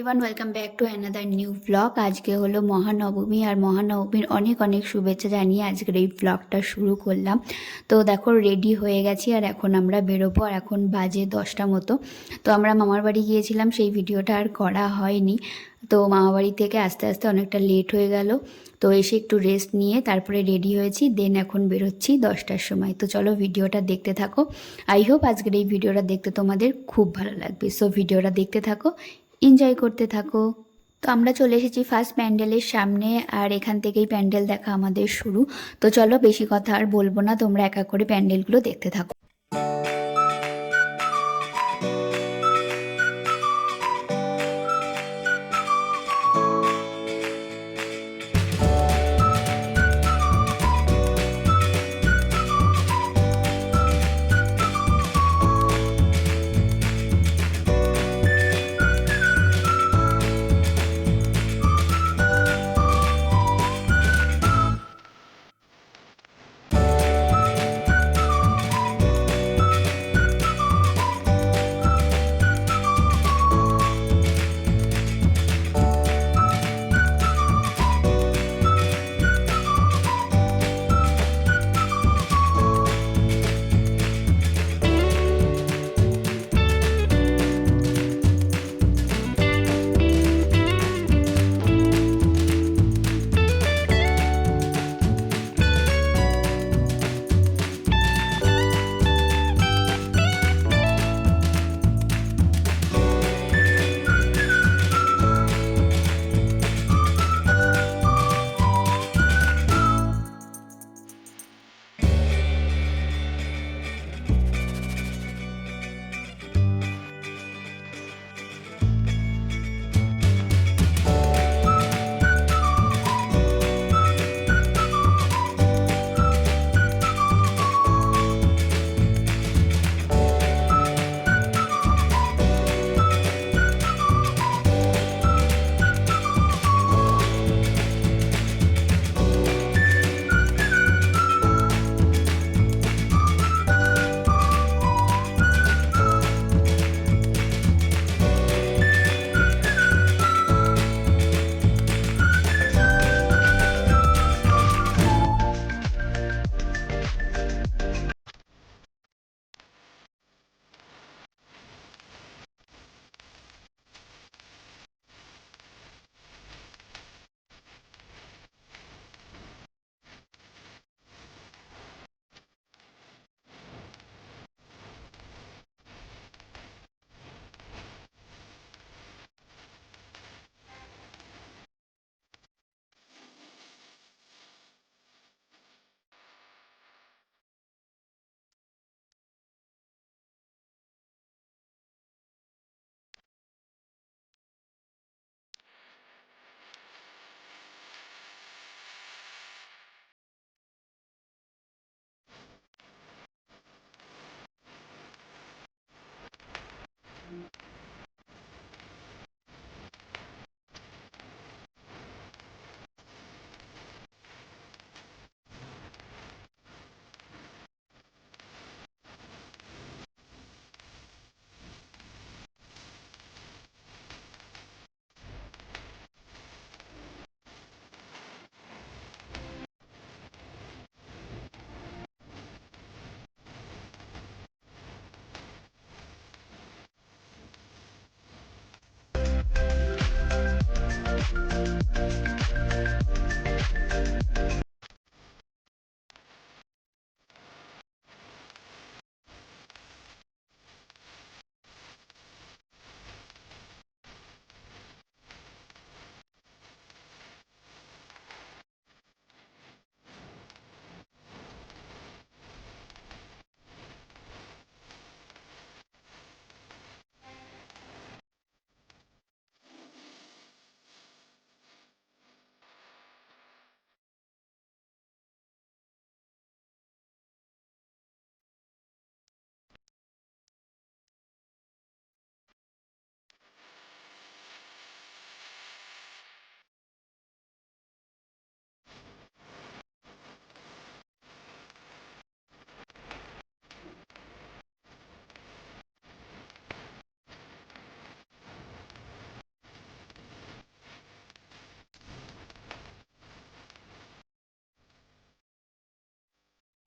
Everyone, welcome back to another new blog. আজকে হলো মহানবমী, আর মহানবমীর অনেক অনেক শুভেচ্ছা জানিয়ে আজকের এই ব্লগটা শুরু করলাম। তো দেখো, রেডি হয়ে গেছি আর এখন আমরা বেরোবো। আর এখন বাজে 10টা মতো। তো আমরা মামার বাড়ি গিয়েছিলাম, সেই ভিডিওটা আর করা হয়নি। তো মামাবাড়ি থেকে আস্তে আস্তে অনেকটা লেট হয়ে গেল। তো এসে একটু রেস্ট নিয়ে তারপরে রেডি হয়েছি, দেন এখন বেরোচ্ছি 10টার সময়। তো চলো ভিডিওটা দেখতে থাকো। আই হোপ আজকের এই ভিডিওটা দেখতে তোমাদের খুব ভালো লাগবে। সো ভিডিওটা দেখতে থাকো, এনজয় করতে থাকো। তো আমরা চলে এসেছি ফার্স্ট প্যান্ডেলের সামনে, আর এখান থেকেই প্যান্ডেল দেখা আমাদের শুরু। তো চলো বেশি কথা আর বলবো না, তোমরা একা করে প্যান্ডেলগুলো দেখতে থাকো।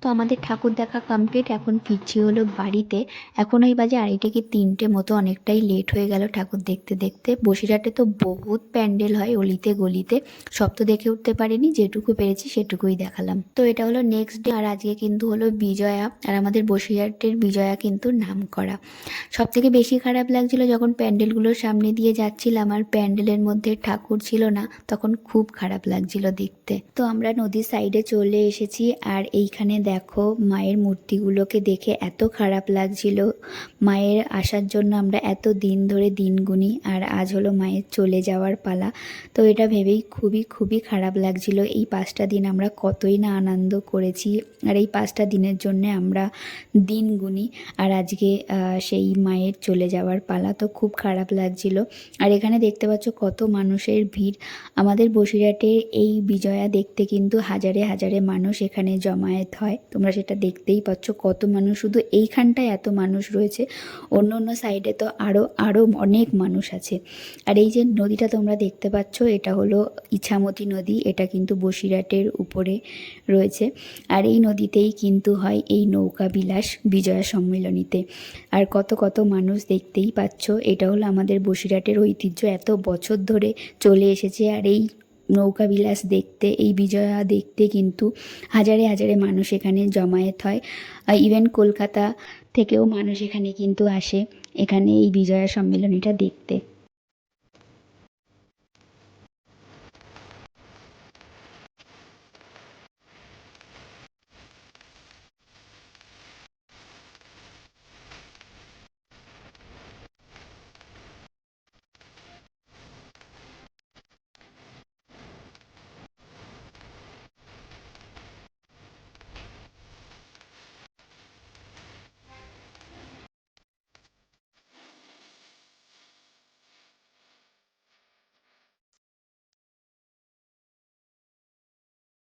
তো আমাদের ঠাকুর দেখা কমপ্লিট, এখন ফিরছি হলো বাড়িতে। এখন ওই বাজে 2:30 কি 3টে মতো, অনেকটাই লেট হয়ে গেল ঠাকুর দেখতে দেখতে। বসিরহাটে তো বহুত প্যান্ডেল হয় অলিতে গলিতে, সব তো দেখে উঠতে পারিনি, যেটুকু পেরেছি সেটুকুই দেখালাম। তো এটা হলো নেক্সট ডে, আর আজকে কিন্তু হলো বিজয়া, আর আমাদের বসিরহাটের বিজয়া কিন্তু নাম করা। সব থেকে বেশি খারাপ লাগছিল যখন প্যান্ডেলগুলোর সামনে দিয়ে যাচ্ছিলাম আর প্যান্ডেলের মধ্যে ঠাকুর ছিল না, তখন খুব খারাপ লাগছিল দেখতে। তো আমরা নদীর সাইডে চলে এসেছি, আর এইখানে দেখো মায়ের মূর্তিগুলোকে দেখে এত খারাপ লাগছিল। মায়ের আসার জন্য আমরা এত দিন ধরে দিন গুনি, আর আজ হলো মায়ের চলে যাওয়ার পালা। তো এটা ভেবেই খুবই খুবই খারাপ লাগছিল। এই 5টা দিন আমরা কতই না আনন্দ করেছি, আর এই 5টা দিনের জন্য আমরা দিন গুনি, আর আজকে সেই মায়ের চলে যাওয়ার পালা। তো খুব খারাপ লাগছিল। আর এখানে দেখতে পাচ্ছ কত মানুষের ভিড়। আমাদের বসিরহাটে এই বিজয়া দেখতে কিন্তু হাজারে হাজারে মানুষ এখানে জমায়েত হয়, তোমরা সেটা দেখতেই পাচ্ছ কত মানুষ, শুধু এইখানটায় এত মানুষ রয়েছে, অন্য অন্য সাইডে তো আরও আরও অনেক মানুষ আছে। আর এই যে নদীটা তোমরা দেখতে পাচ্ছ, এটা হলো ইছামতি নদী, এটা কিন্তু বসিরহাটের উপরে রয়েছে। আর এই নদীতেই কিন্তু হয় এই নৌকা বিলাস বিজয়া সম্মেলনীতে। আর কত কত মানুষ দেখতেই পাচ্ছ, এটা হলো আমাদের বসিরহাটের ঐতিহ্য, এত বছর ধরে চলে এসেছে। আর এই নৌকা বিলাস দেখতে, এই বিজয়া দেখতে কিন্তু হাজারে হাজারে মানুষ এখানে জমায়েত হয়। ইভেন কলকাতা থেকেও মানুষ এখানে কিন্তু আসে এখানে এই বিজয়া সম্মেলনীটা দেখতে।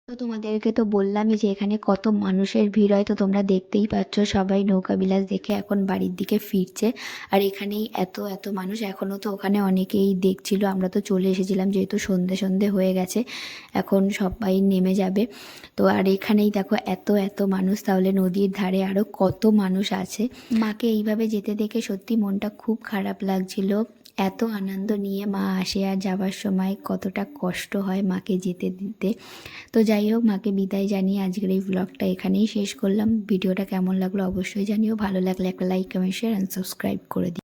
তো তোমাদেরকে তো বললামই যে এখানে কত মানুষের ভিড় হয়, তো তোমরা দেখতেই পাচ্ছ সবাই নৌকা বিলাস দেখে এখন বাড়ির দিকে ফিরছে। আর এখানেই এত এত মানুষ, এখনও তো ওখানে অনেকেই দেখছিল, আমরা তো চলে এসেছিলাম যেহেতু সন্ধে সন্ধে হয়ে গেছে, এখন সবাই নেমে যাবে। তো আর এখানেই দেখো এত এত মানুষ, তাহলে নদীর ধারে আরও কত মানুষ আছে। মাকে এইভাবে যেতে দেখে সত্যি মনটা খুব খারাপ লাগছিল। এত আনন্দ নিয়ে মা আসে, আর যাবার সময় কতটা কষ্ট হয় মাকে যেতে দিতে। তো যাই হোক, মাকে বিদায় জানিয়ে আজকের এই ব্লগটা এখানেই শেষ করলাম। ভিডিওটা কেমন লাগলো অবশ্যই জানিও, ভালো লাগলে একটা like, comment, share and subscribe করে দিও।